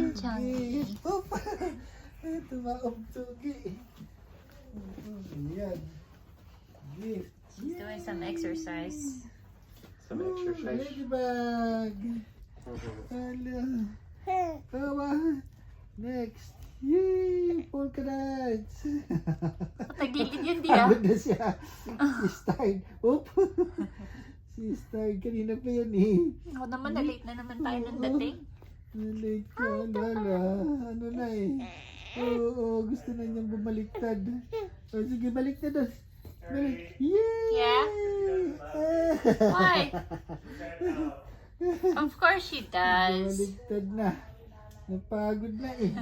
Chin Chunky. Oop! Tumaob-tugi. Ayan. Gift. She's doing some exercise. Some exercise. Ladybug. Hello. Tawa. Next. Yay! Polka dots. Tagilid yun, di ah. Pagod na siya. Si Stein. Oop. Si Stein. Kanina pa yan eh. Ako naman, na-late na naman tayo ng dating. Nalate ka, Lala. Ano na eh. Oo, gusto na niyang bumaliktad. O sige, baliktad doon. Balik. Yay! Yeah? Why? Of course she does. Bumaliktad na. Napagod na eh.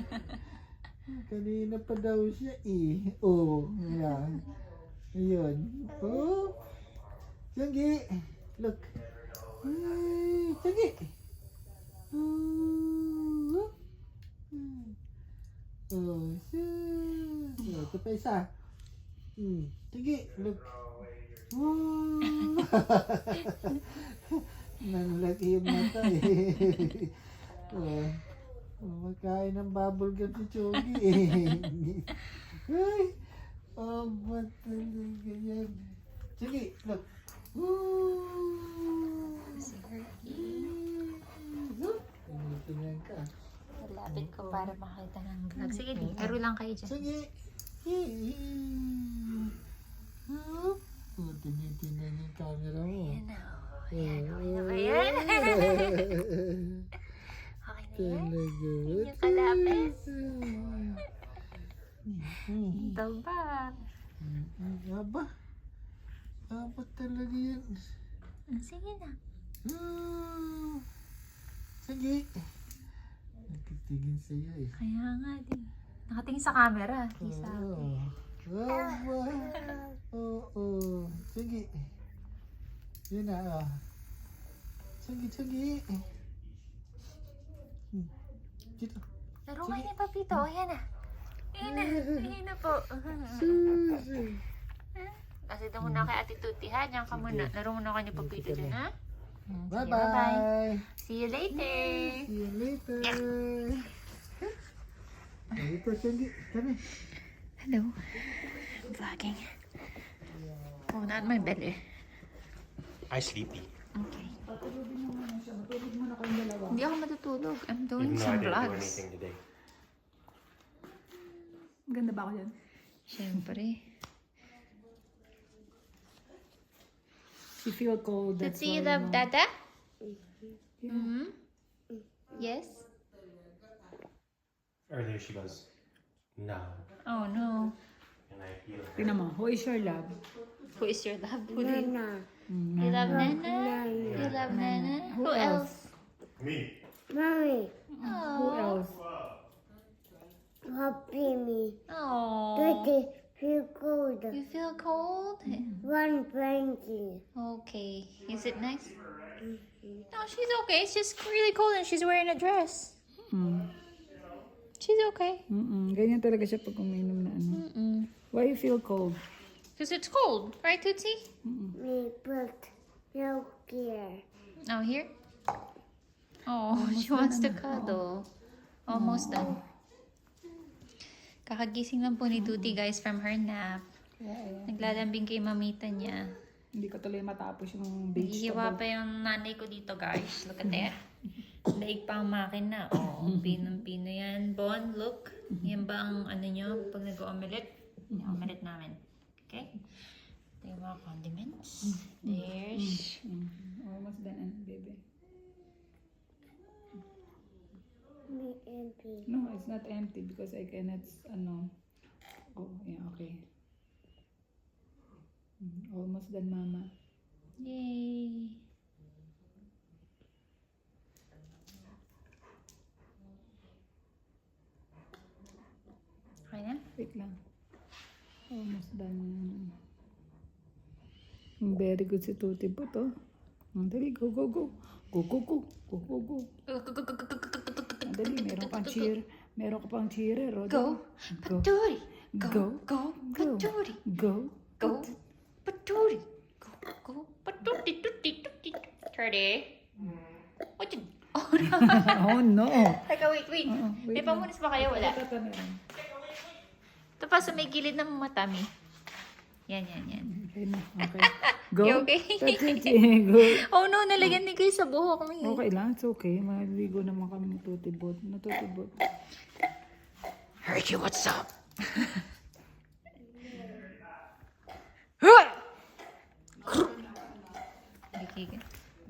Kanina pa daw siya eh. Oo, yan. Ayun. Oh. Sige. Look. Ay, sige. Oh. Oh, siya. Ito pa isa. Sige, look. Oh. Nanlaki yung mata eh. Oh. Makain ng bubble gum si Chogi eh. Ay! Oh, ba't talaga yan? Sige, look. Ooh! Si Herky. Tingnan ka. Malapit ko para makita ng vlog. Sige, di. Laro lang kayo dyan. Sige. Oh, tingnan yung camera mo. Ayan na. Ayan, okay na ba yan? Okay na yan? Talaga. Yung kalapit. Ito ba? Aba. Aba talaga yan. Sige na. Sige. Nagtitingin sa'yo eh. Kaya nga din. Nakatingin sa camera. Di sa akin. Aba. Oo. Sige. Yun na. Sige. Dito. Laro kayo ni Papito. Ayan na. Ayan na po. Susi. Kasi ito muna kay Ate Tuti ha. Diyan ka muna. Laro muna kayo ni Papito dyan ha. Sige, Bye-bye. See you later. See you later. Dito, sige. Kami. Hello. Vlogging. Oh, not my belly. I sleepy. Okay. Patulogin mo muna siya. Matulog muna kayong dalawa. Hindi ako matutulog. I'm Even doing though I some didn't do vlogs. anything today. Ganda ba ako dyan? Siyempre. You feel cold. That's Tutsi, you why, love no? Dada? Yes? Earlier she goes, no. Oh no. And I feel her. Tingnan mo, who is your love? Who is your love? Who do you love? Nana? You love Nana? Who else? Me. Mommy, Who Oh. else? helping me. Oh. Dirty, feel cold. You feel cold? One blanket. Okay. Is it nice? No, she's okay. It's just really cold and she's wearing a dress. She's okay. Ganyan talaga siya pag uminom na ano. Why you feel cold? Because it's cold. Right, Tootsie? We put milk here. Oh, here? Oh, she wants to cuddle. Almost done. Kakagising lang po ni Tuti, guys, from her nap. Naglalambing kay mamita niya. Hindi ko tuloy matapos yung Hihiwa vegetable. pa yung nanay ko dito, guys. Look at that. Daig pa ang makina. Oh, pinong-pino yan. Bon, look. Yan ba ang ano nyo pag nag-omelette? Yung omelette namin. Okay? Ito yung mga condiments. There's... Almost done, baby. Me empty. No, it's not empty because I cannot, ano. Oh, yeah, okay. Almost done, mama. Yay! Okay na? Wait lang. Almost done. Very good si Tuti po to. Dali, go, go, go. Go, go, go. Go, go, go. Dali, meron kang cheer. Meron ka pang cheerer. O, Go! Go. Paturi! Go. Go! Go. Paturi! Go. Go! Paturi! Go! Go! Paturi! Tutti! Tutti! Turdy! What you... Oh! Oh no. Teka, wait. May pamunas ba kayo? Wala. Ito meron. Ito pa sa may gilid ng matami. Yan. Okay na. Okay. Go. Okay. Go. Oh no, nalagyan ni guys sa buhok mo. Okay lang. It's okay. Maliligo naman kami ng tutibot. Natutibot. Herky, what's up?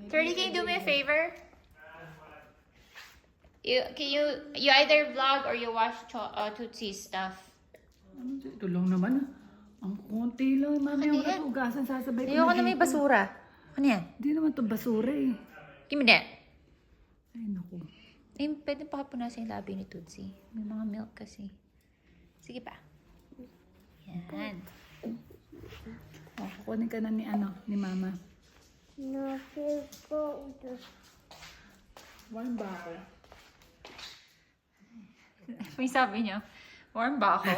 Curly, can you do me a favor? You either vlog or you watch Tootsie's stuff. Ito lang naman. Ang konti lang. Mami, yung yan? katugasan sasabay ko Ayoko na dito. may basura. Ano yan? Hindi naman to basura eh. Give me that. Ay, naku. Eh, pwede pa kapunasan yung labi ni Tootsie. May mga milk kasi. Sige pa. Yan. Oh, kukunin ka na ni Mama. No, feel cold. Warm ba ako? May sabi niyo, warm ba ako?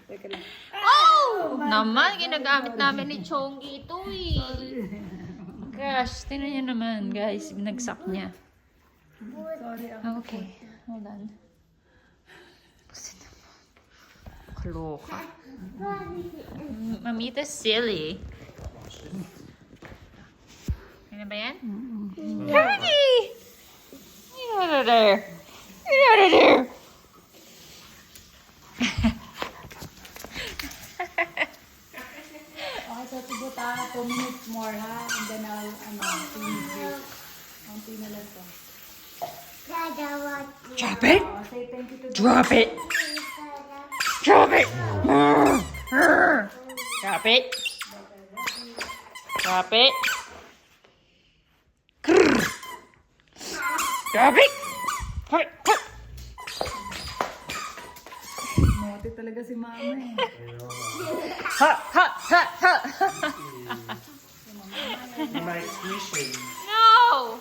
Teka lang. Oh! Naman, ginagamit namin ni Chongi ito eh. Gosh, tinan niyo naman guys, binagsak niya. Sorry Okay, hold on. Kaloka. Mamita's silly. Ano ba yan? Herky! Get out of there! Get out of there! Okay, so tibuta 2 minutes more ha. And then I'll, finish it. Konti na lang to. Dada, what? Drop it! Oh, say thank you to Drop it! Drop it! Drop it! Drop it! Drop it! Naughty talaga si Mama eh. Ha! Ha! Ha! Ha! My squishing. No!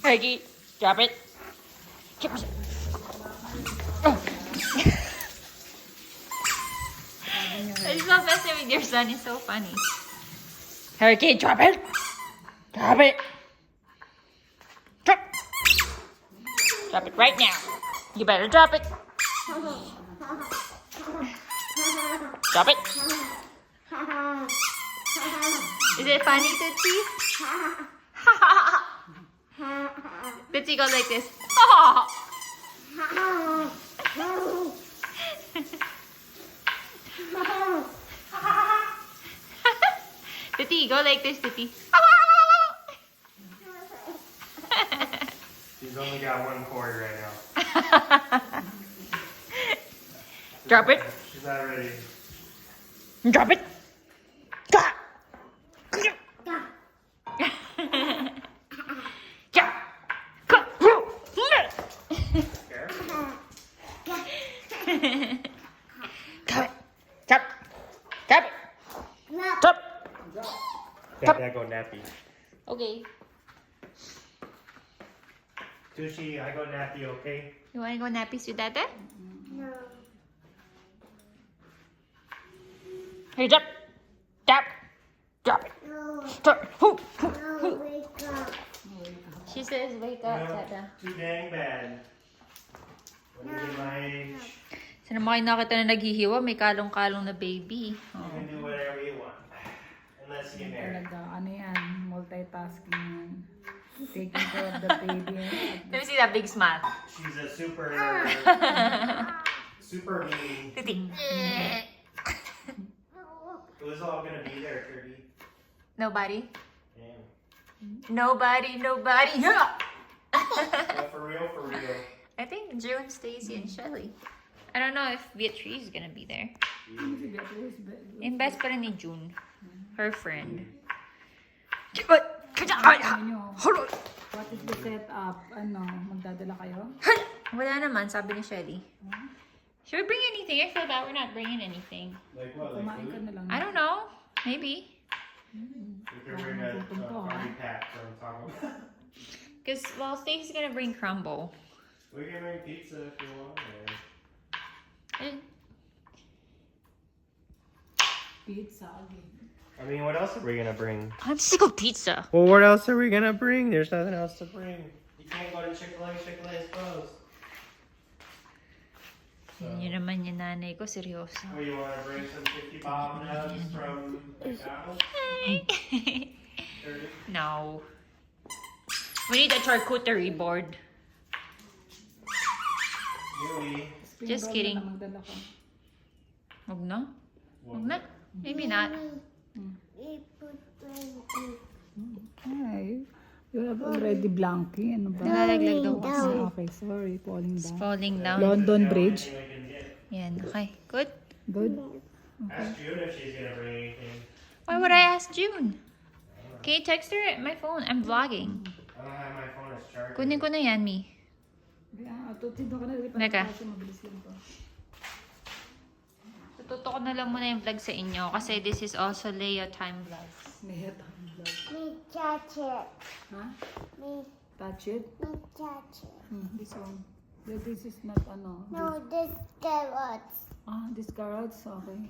Peggy, drop it. Oh. It's so messing with your son. It's so funny. Hurricane, drop it. Drop it. Drop. Drop it right now. You better drop it. Drop it. Is it funny, Tootsie? Tootsie go like this. Tootsie, go like this, Tootsie. She's only got 1 cord right now. Drop it. She's not ready. Drop it. Drop. That go nappy. Okay. Tushi, I go nappy, okay? You wanna go nappies with Dada? No. Here, drop. Drop. Drop it. No. Drop. Hoo. No, wake up. She says, wake up, Dada. Too dang bad. When you get my age, Sana mo kayo nakita na naghihiwa, may kalong-kalong na baby. you can do whatever you want. Unless you get married. Talaga, ano yan, multitasking yan. Taking care of the baby. Let me see that big smile. She's a super mean. Titi. Who's all gonna be there, Kirby? Nobody? Damn. Nobody. Yeah, for real, for real. I think June, Stacy, and Shelly. I don't know if Beatrice is gonna be there. Invest pa rin ni June. Her friend. What is the setup? Ano, magdadala kayo? Wala naman, sabi ni Shelly. Should we bring anything? I feel bad we're not bringing anything. Like what? Like Kumain ka food? na lang. I don't know. Maybe. We could bring a party pack from Taco Bell. Because, well, Stacy's gonna bring crumble. We can bring pizza if you want. Or... Eh, Pizza again. I mean, what else are we gonna bring? I'm sick of pizza. Well, what else are we gonna bring? There's nothing else to bring. You can't go to Chick-fil-A. Chick-fil-A is closed. Yun naman yung nanay ko, seryoso. Oh, you wanna bring some 50 bomb nubs from McDonald's? No. We need a charcuterie board. Yui. Spring Just roll kidding. na magdala ko. Huwag na? Huwag na? Maybe not. Ipot 20. Ay, you have already blanky. Ano ba? Nalalaglag daw Ah, kasi. okay, sorry. Falling It's down. falling down. London Bridge. Yan, okay. Good. Good. Ask June if she's gonna bring anything. Why would I ask June? Can you text her at my phone? I'm vlogging. I don't have my phone as charged. Kunin ko na yan, Mi. Yeah, tutid ka na. Teka. Kasi mabilis lang to. Tututo ko na lang muna yung vlog sa inyo kasi this is also Leo Time Vlogs. May hat ang vlog. Me touch it. Ha? Me Touch it? touch it. This one. Yeah, this is not ano. No, this carrots. This carrots. Okay.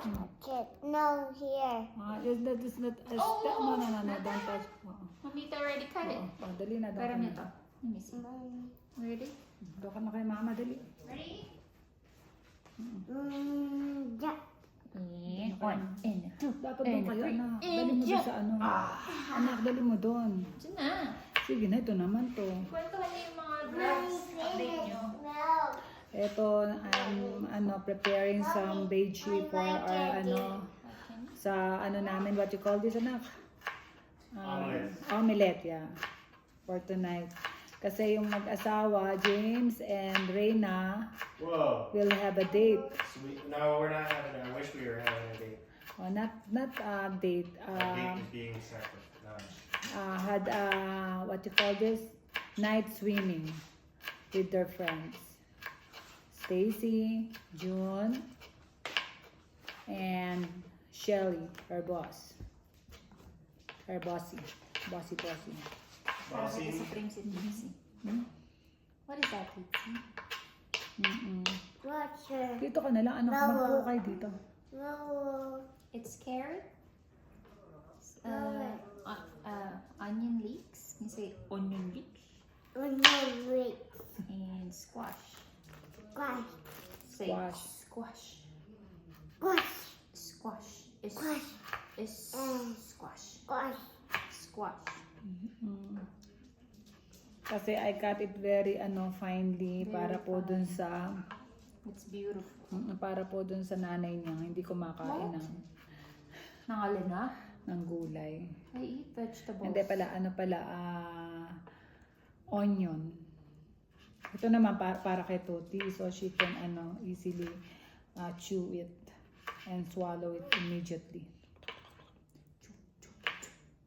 Touch it. No, here. That is not. No, don't touch. Mamita already cut it. Dali na. Pero Dali nito. na. Let me see. Ready? Doon ka na kay mama. Dali. Ready? Yeah. And one, and two, Dapat doon kayo, three, anak. Dali mo doon sa ano. Anak, dali mo doon. Diyan na. Sige na, ito naman to. Kwentuhan niyo yung mga vlogs. Update niyo. No. Ito, I'm preparing some veggie for our sa namin, what you call this, anak? Omelette, yeah. For tonight. Kasi yung mag-asawa, James and Reyna, Whoa. will have a date. No, we're not having it. I wish we were having a date. Not a date. A date is being separate. No. Had what you call this? Night swimming with their friends. Stacy, June, and Shelly, her boss. Her bossy. Bossy. Bossy. What is that, Pizzy? Watch it. Dito ka na lang, anak. Magpo kayo dito. No. It's carrot. Onion leeks. You say onion leeks. Wait. And squash. Squash. Say Squash. squash. Squash. Squash. Is Squash. is squash. Squash. Squash. Kasi I cut it very finely para po dun sa It's beautiful. para po dun sa nanay niya. Hindi kumakain Nangalin na? ng gulay. I eat vegetables. Hindi pala, onion. Ito naman para kay Toti, so she can easily chew it and swallow it immediately.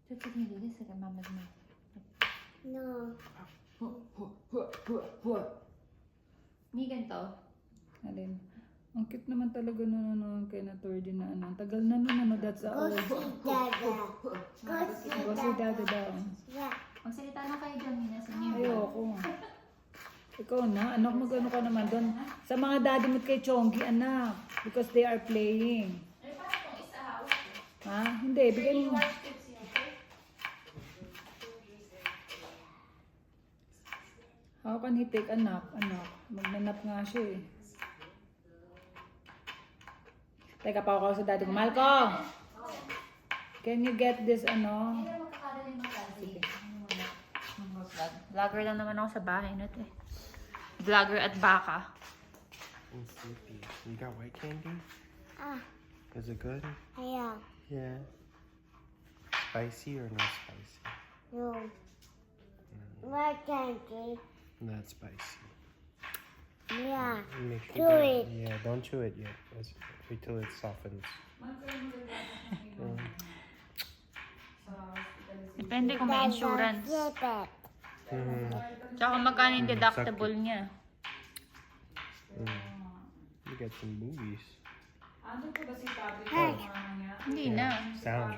Just give me this like mama's mouth. No. Me ganito. Alin? Ang cute naman talaga nun kay na Tordy na Ang tagal na that's Go all. see Dada. Go see Go si Dada daw. Yeah. Magsalita na kayo dyan, Mina, sa inyo. Ayoko. Ikaw na, anak, mag-ano ka naman doon. Sa mga daddy mo kay Chongi, anak. Because they are playing. Ha? Hindi, bigyan mo. How can he take a nap? Anak, magnanap nga siya eh. Teka, pa ako sa daddy ko. Malcolm! Can you get this Sige. Vlogger lang naman ako sa bahay na to eh. Vlogger at baka. I'm sleepy. You got white candy? Ah. Is it good? Yeah. Yeah. Spicy or no spicy? No. What candy? Not spicy. Yeah. Make sure Chew you it. Yeah, don't chew it yet. Wait till it softens. Depende kung may insurance. Tsaka magkano yung deductible niya. You got some movies. Hindi na. Sound.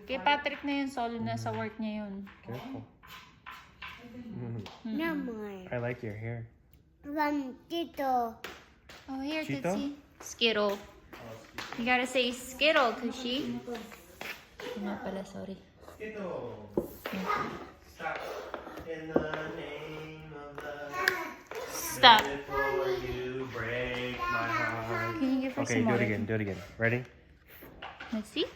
Kay Patrick na yun, solo na sa work niya yun. Careful. No more. I like your hair. Tito. Oh, here, Cheeto? Tootsie. Skittle. You gotta say Skittle, Kushi. Ano pala, sorry. Skittle. Stop. In the name of love. Stop. Before you break my heart. Can you give her Okay, some do water? it again. Do it again. Ready? Let's see.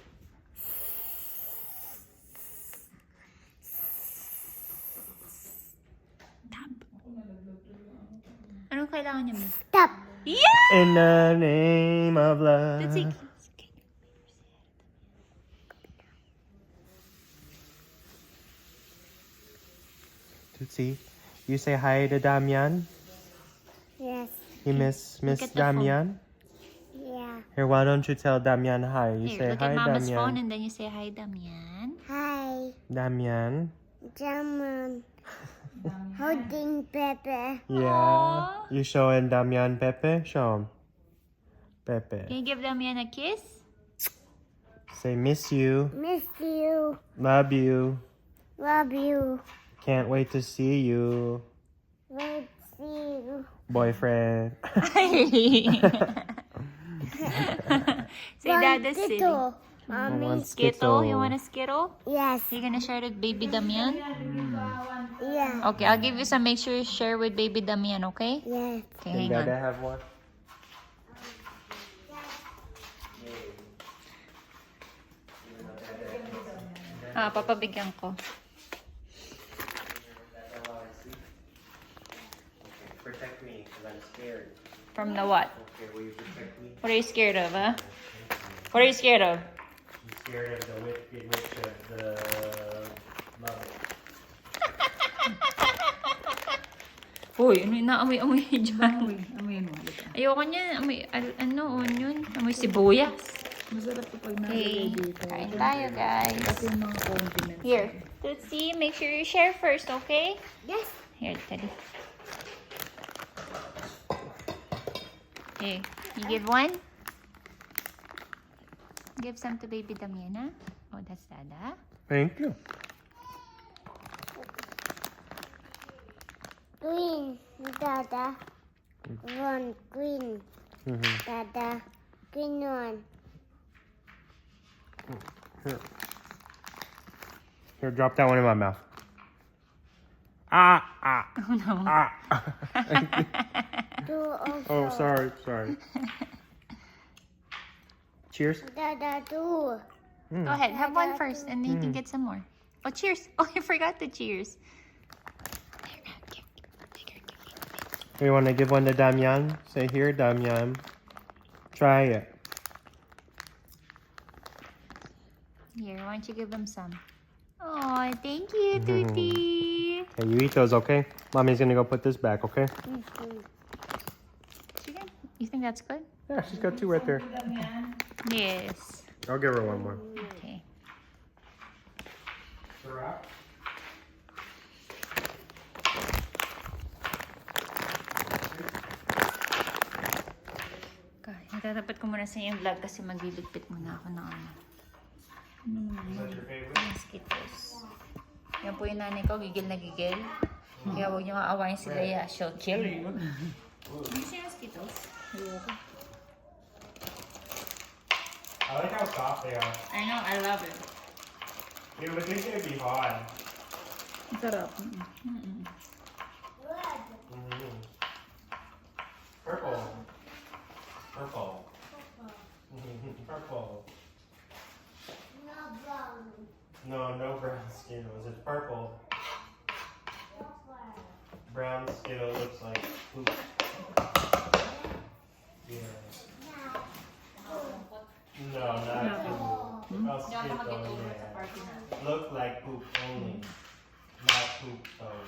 Tap. Anong kailangan niya, Miss? Stop. Yeah! In the name of love. Let's see. Tootsie, you say hi to Damian. Yes. You miss at the phone. Damian. Yeah. Here, why don't you tell Damian hi? You Here, say look hi, at Mama's Damian. phone and then you say hi, Damian. Hi. Damian. German. Holding Pepe. Yeah. Aw. You showing Damian Pepe? Show him. Pepe. Can you give Damian a kiss? Say miss you. Miss you. Love you. Love you. Can't wait to see you. Wait, see you. Boyfriend. Say Dada silly. Skittle. Mommy. Want Skittle? You want a Skittle? Yes. You're gonna share it with baby Damian? Yeah. Okay, I'll give you some. Make sure you share with baby Damian, okay? Yes. Okay, Can hang Dada on. have one? Papabigyan ko. Protect me, because I'm scared. From the what? Okay, will you protect me? What are you scared of, huh? What are you scared of? I'm scared of the witch of the love. Uy, ano yung naamoy-amoy dyan? Amoy mo. Halika. Ayoko niyan. Amoy, onion. Amoy sibuyas. Masarap ito pag Okay, nalagay dito. kain tayo, guys. Kasi yung mga condiments. Here, Tootsie, make sure you share first, okay? Yes. Here, Teddy. Here, you give one? Give some to baby Damiana. Oh, that's Dada. Thank you. Green. Dada. One. Green. Mm-hmm. Dada. Green one. Here. Here, drop that one in my mouth. Ah, ah, Oh, no. ah. Two also. Oh, sorry. Cheers. Dada two. Go ahead, have one first, and then you can get some more. Oh, cheers. Oh, you forgot the cheers. You want to give one to Damian? Say here, Damian. Try it. Here, why don't you give them some? Oh, thank you, Tootie. Okay, you eat those, okay? Mommy's gonna go put this back, okay? Chicken? You think that's good? Yeah, she's got two right there. Yes. I'll give her one more. Okay. God, natatapat ko muna sa yung vlog kasi magliligpit muna ako ng ano. Mosquitoes. Yan po yung nanay ko, gigil na gigil. Kaya huwag niyo maawayin si Leia. She'll kill you. Ano siya mosquitoes? I like how soft they are. I know, I love it. You would think they'd be hard. Masarap. Purple. Purple. Purple. No brown. No brown Skittles. It's purple. Brown Skittle looks like poop. Yeah. No, not poop. A Skittle, yeah. Look like poop only. Not poop though.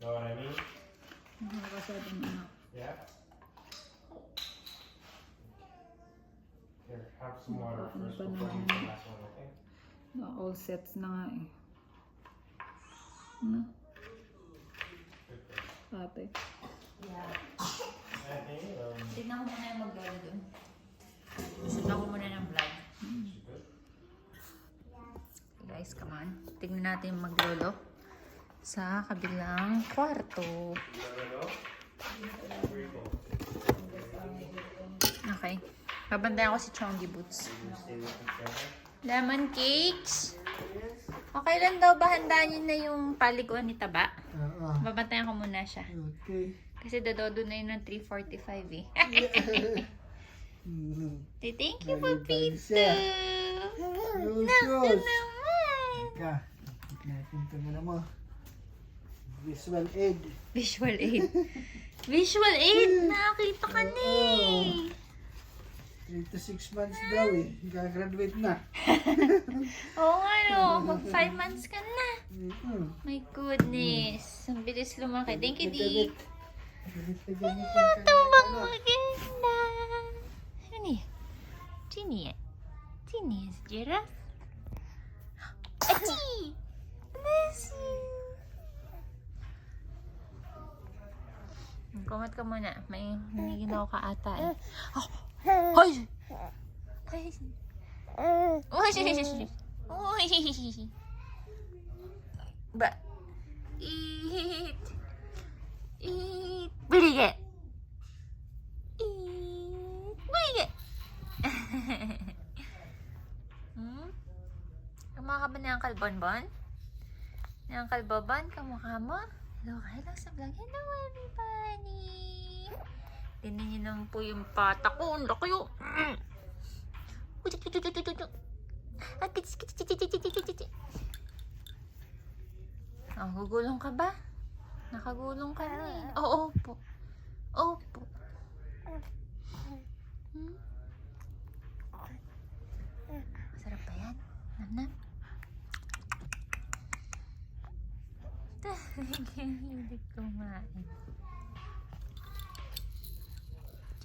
Know what I mean? Yeah? Here, have some water first before you do the last one, okay? Na all sets na nga eh. Ano? Ate. Tignan ko muna yung mag-vlog dun. Tignan ko muna ng vlog. Guys, come on. Tignan natin yung maglolo sa kabilang kwarto. Okay. Babantayan ko si Chongi Boots. You stay with each other. Lemon cakes. Okay lang daw ba handaan niyo na yung paliguan ni Taba? Oo. Babantayan ko muna siya. Okay. Kasi dadodo na yun ng 3:45 eh. Thank you, Bye-bye Papito. siya. Naku Sus. naman. Ka. Natin ito muna mo. Visual aid. Visual aid. Visual aid. Nakakita ka na eh. 3 to 6 months daw eh. Gagraduate na. Oo nga no. Mag 5 months ka na. Mm-hmm. My goodness. Ang bilis lumaki. Thank you, Di. Galit na ganit Ito bang maganda? Ano yan? Sino yan? Sino yan? Si Giraffe? Achi! Bless you! Kumat ka muna. May ginawa ka ata eh. Oh! Hoy! Hoy! Uy! Uy! Ba? Eat! Eat! Bilige! Eat! Bilige! Kamukha ka ba ni Uncle Bonbon? Ni Uncle Bonbon, kamukha mo? Hello sa vlog. Hello everybody! Tingnan niyo naman po yung pata ko. Ang laki yun. Oh, gugulong ka ba? Nakagulong ka na eh. Oo po. Opo. Masarap ba yan? Nam-nam? Hindi kumain.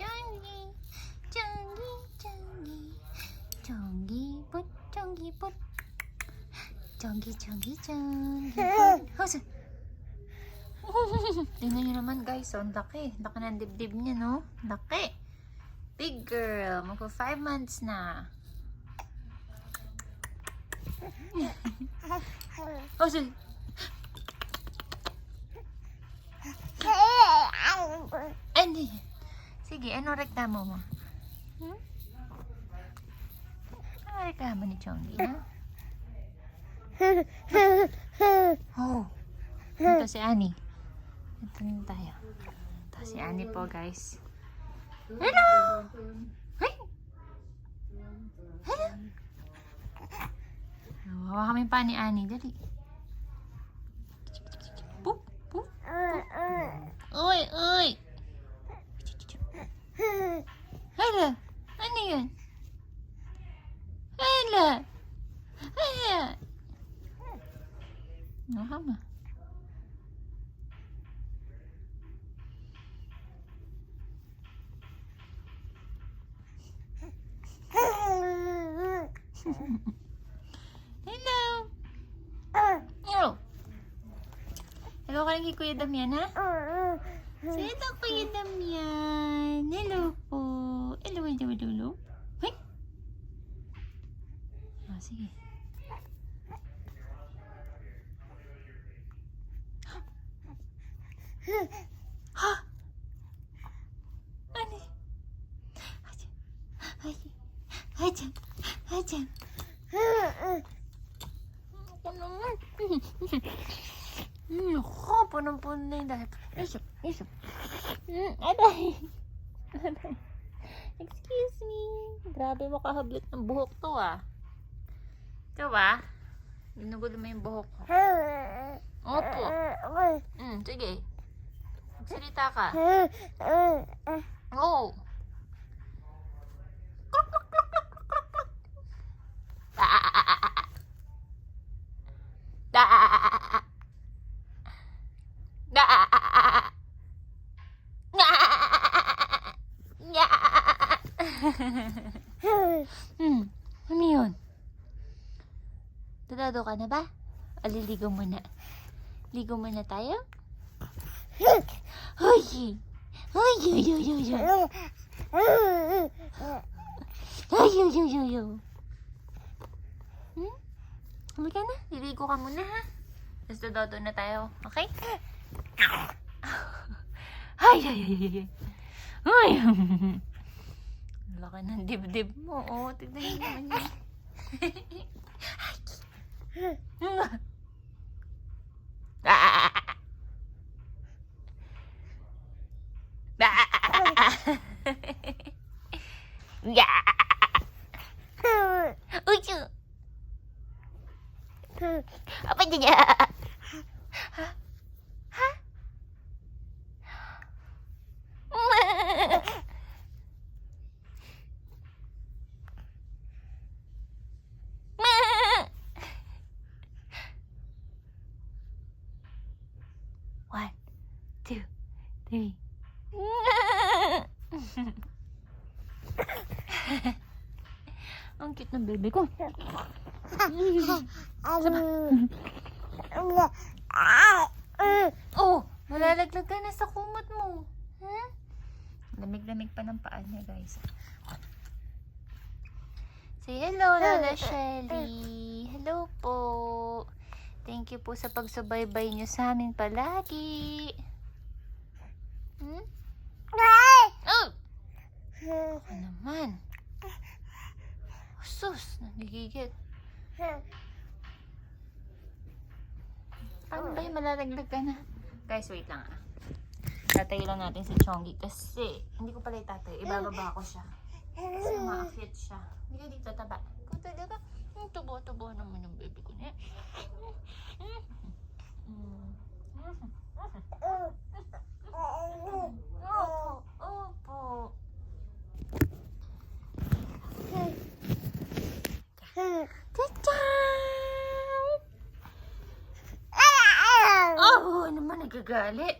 Chongi! Chongi! Chongi! Chongi put! Chongi put! Chongi! Chongi! Chongi put! Hosa! Tingnan nyo naman guys, ang laki. Laki ng dibdib niya, no? Laki. Big girl. Magpo 5 months na. Hosa! Ano yan? Sige, ano reklamo mo? Ano reklamo ni Chongi, ha? Oh. Ito si Annie. Ito na tayo. Ito si Annie po, guys. Hello! Hey! Hello! Hawa kami pa ni Annie. Dali. Poop! Poop! Uy! Uy! Hala! Ano yun? Hala! Hala! No, hama. Hello! Hello! Hello ka lang kay Kuya Damian, ha? Say hello, Kuya Damian. Hello po. Hello, hello, hello. Hey! Ah, sige. Ha? Ano? Hajan. Hajan. Ako naman. Ako, punong-puno na yung dahil. Isip, isip. Aday. Aday. Excuse me. Grabe makahablit ng buhok to ah. Ito ba? Ginugulo mo yung buhok ko. Opo. Sige. Magsalita ka. Oh. Ano yun? Dadado ka na ba? Aliligo muna. Ligo muna tayo? Hoy! Hoy! Yo! Yo! Yo! Yo! Hoy! Yo! Yo! Yo! Yo! Halika na. Liligo ka muna ha. Tapos dadado na tayo. Okay? Ay! Ay! Ay! Ay! Ay! Laki ng dibdib mo. Oh, tignan mo naman yun. Ucu. Apa dia? One, two, three. Ang cute ng baby ko. Oh, malalaglag ka na sa kumot mo. Huh? Lamig-lamig pa ng paa niya, guys. Say hello, Lola Shelly. Hello po. Thank you po sa pagsubaybay niyo sa amin palagi. Hmm? Oh! Ano naman? Sus, nagigigit. Paano ba yung malalaglag ka na? Guys, wait lang ah. Tatayo lang natin si Chongi kasi hindi ko pala itatayo. Ibababa ko siya. Kasi ma-fit siya. Hindi ka dito, taba. Kung talaga, tubo-tubo naman yung baby ko niya. Opo. Oh, ano naman nagagalit?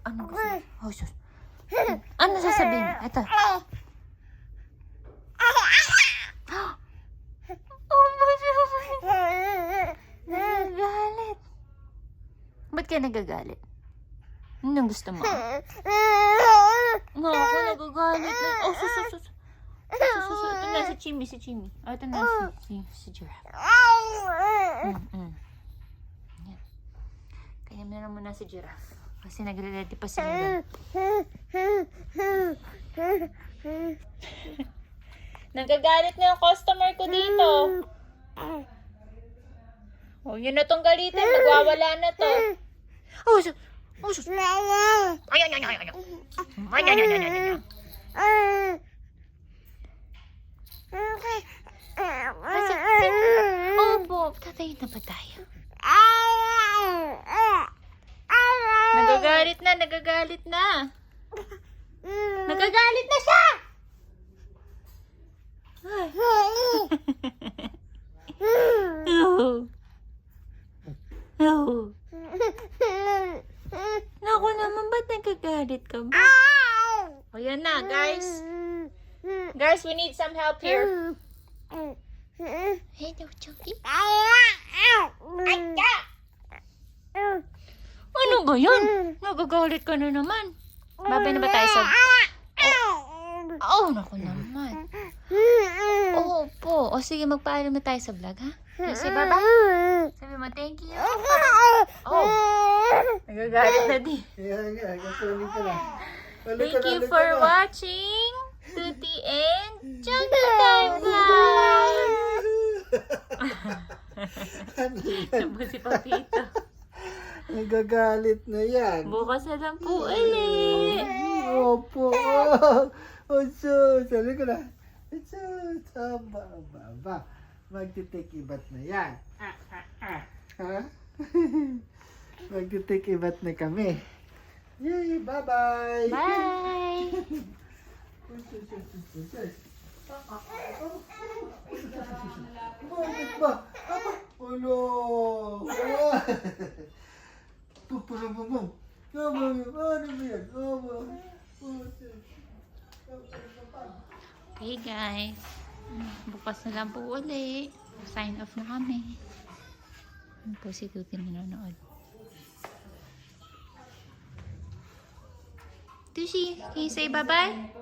Ano gusto? Oh, sus. Ano sasabihin? Ito. Oh, nagagalit. Ba't ka nagagalit? Anong gusto mo? Ako nagagalit na. Oh, sus. Ito na si Chimmy. Oh, ito na si Giraffe. Yan. Kaya mo na muna si Giraffe. Kasi nagre-ready pa sila. Nagagalit na yung customer ko dito. Oh, yun na tong galitin. Magwawala na to. Oh, sus. Opo, tatayin na ba tayo? Nagagalit na. Nagagalit na siya! Naku naman, ba't nagagalit ka ba? O yan na, guys. Guys, we need some help here. Hello, Chunky. Ano ba yan? Nagagalit ka na naman. Babay na ba tayo sa... Oh, naku naman. Opo. O sige, magpaalam na tayo sa vlog, ha? Kasi bye-bye. Sabi mo, thank you. Oh, nagagalit na di. Thank you for watching Tuti and Chunky Time Vlog. Sabi si Papito. Nagagalit na yan. Bukas na lang po ulit. Opo. Sus. Sabi ko na. Sus. Aba. Magti-take ibat na yan. Ha? Magti-take ibat na kami. Yay! Bye-bye! Bye! Bakit ba? Ulo! Pupulamamam! Ano ba yan? Okay guys, bukas na lang po ulit. Sign off na kami. Ano po si Tuti nanonood. Tushi, can you say bye-bye?